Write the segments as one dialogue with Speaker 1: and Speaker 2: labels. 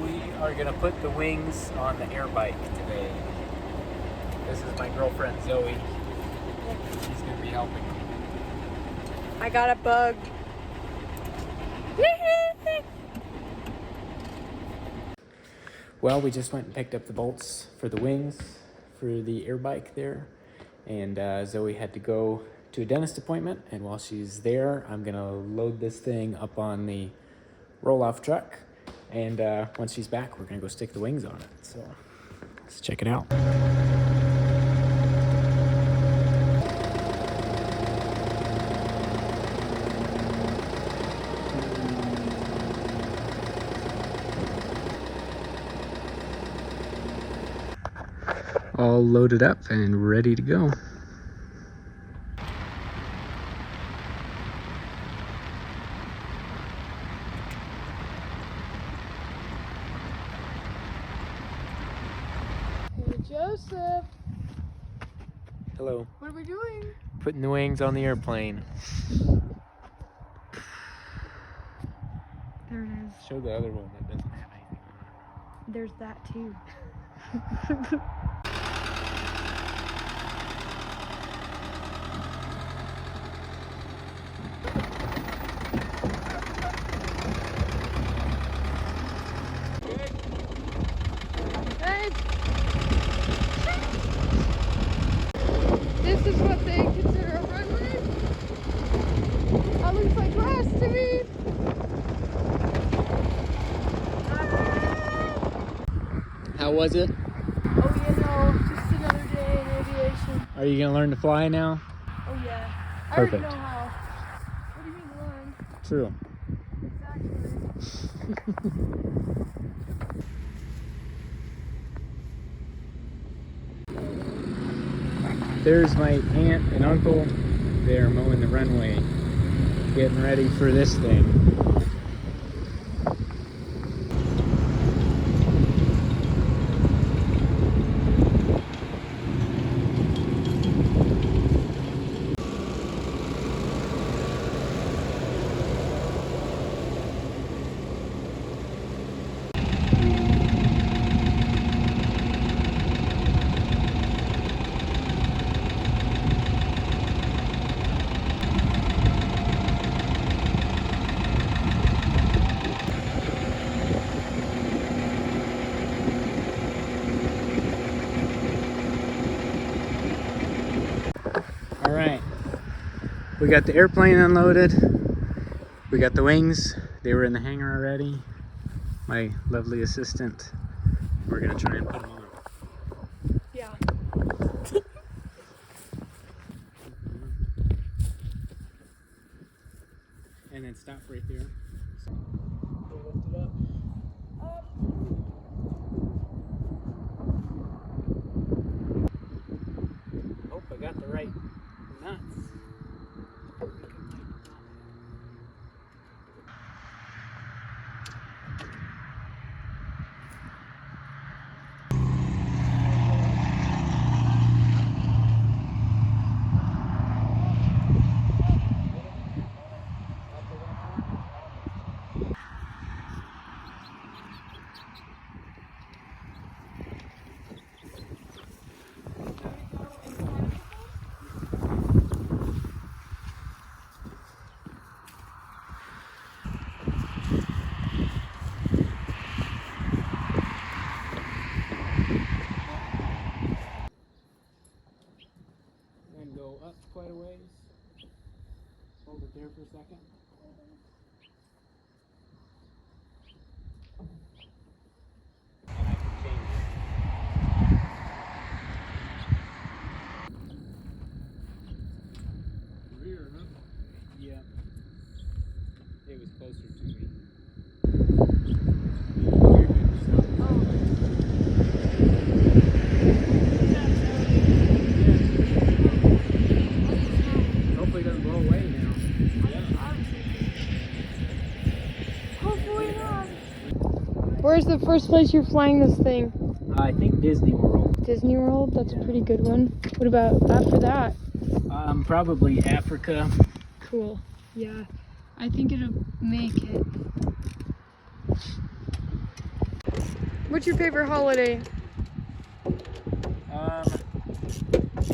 Speaker 1: we are gonna put the wings on the AirBike today. This is my girlfriend Zoe. She's gonna be helping me.
Speaker 2: I got a bug.
Speaker 1: Well, we just went and picked up the bolts for the wings for the AirBike there, and Zoe had to go to a dentist appointment, and while she's there, I'm gonna load this thing up on the roll-off truck, and once she's back, we're gonna go stick the wings on it. So let's check it out. All loaded up and ready to go.
Speaker 2: Hey, Joseph.
Speaker 1: Hello.
Speaker 2: What are we doing?
Speaker 1: Putting the wings on the airplane.
Speaker 2: There it is.
Speaker 1: Show the other one that doesn't have anything on it.
Speaker 2: There's that too. This is what they consider a runway? That looks like grass to me.
Speaker 1: How was it?
Speaker 2: Oh, you know, just another day in aviation.
Speaker 1: Are you gonna learn to fly now?
Speaker 2: Oh, yeah. I
Speaker 1: Perfect.
Speaker 2: already know how. What do you mean learn?
Speaker 1: True.
Speaker 2: Exactly.
Speaker 1: There's my aunt and uncle. They're mowing the runway, getting ready for this thing. All right, we got the airplane unloaded. We got the wings. They were in the hangar already. My lovely assistant. We're gonna try and put them on.
Speaker 2: Yeah.
Speaker 1: And then stop right there. Lift it up. Hope I got the right nuts. And go up quite a ways. Hold it there for a second. And I can change it. Rear, huh? Yeah. It was closer to me. You're good, just stop. Hopefully it doesn't blow away now.
Speaker 2: Hopefully not. Where's the first place you're flying this thing?
Speaker 1: I think Disney World.
Speaker 2: Disney World? That's a pretty good one. What about after that?
Speaker 1: Probably Africa.
Speaker 2: Cool. Yeah. I think it'll make it. What's your favorite holiday?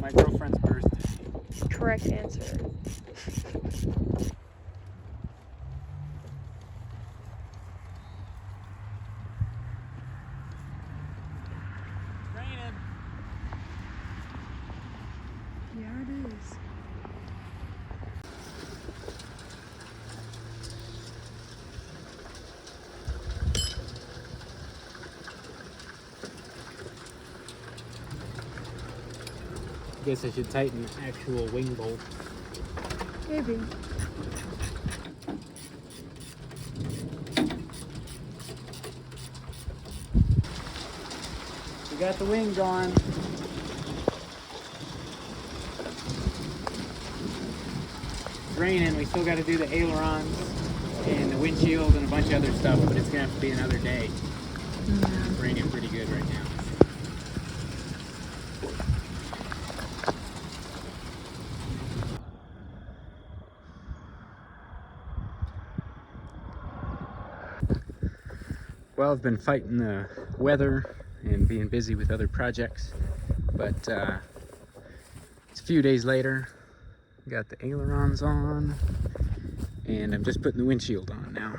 Speaker 1: My girlfriend's birthday.
Speaker 2: Correct answer.
Speaker 1: Raining.
Speaker 2: Yeah, it is.
Speaker 1: I guess I should tighten the actual wing bolt.
Speaker 2: Maybe.
Speaker 1: We got the wing gone. It's raining. We still got to do the ailerons and the windshield and a bunch of other stuff, but it's gonna have to be another day. It's raining pretty good right now. Well, I've been fighting the weather and being busy with other projects, but it's a few days later. Got the ailerons on, and I'm just putting the windshield on now.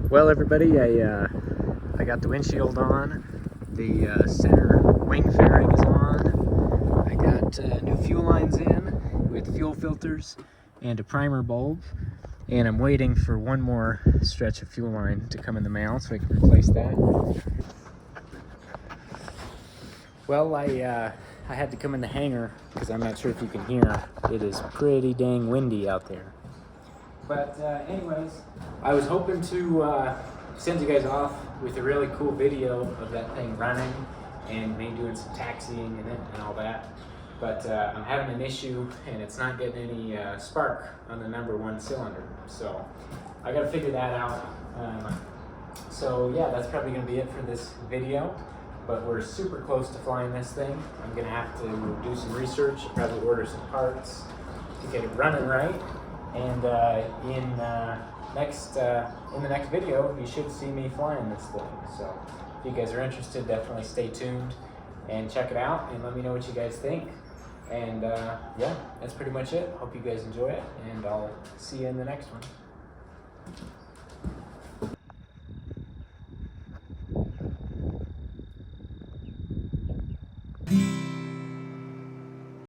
Speaker 1: Well, everybody, I got the windshield on. The center wing fairing is on. I got new fuel lines in with fuel filters and a primer bulb. And I'm waiting for one more stretch of fuel line to come in the mail so I can replace that. Well, I had to come in the hangar because I'm not sure if you can hear. It is pretty dang windy out there. But anyways, I was hoping to send you guys off with a really cool video of that thing running and me doing some taxiing in it and all that. But I'm having an issue and it's not getting any spark on the #1 cylinder. So I gotta figure that out. So yeah, that's probably gonna be it for this video. But we're super close to flying this thing. I'm gonna have to do some research, probably order some parts to get it running right. And in the next video, you should see me flying this thing. So if you guys are interested, definitely stay tuned and check it out and let me know what you guys think. And yeah, that's pretty much it. Hope you guys enjoy it, and I'll see you in the next one.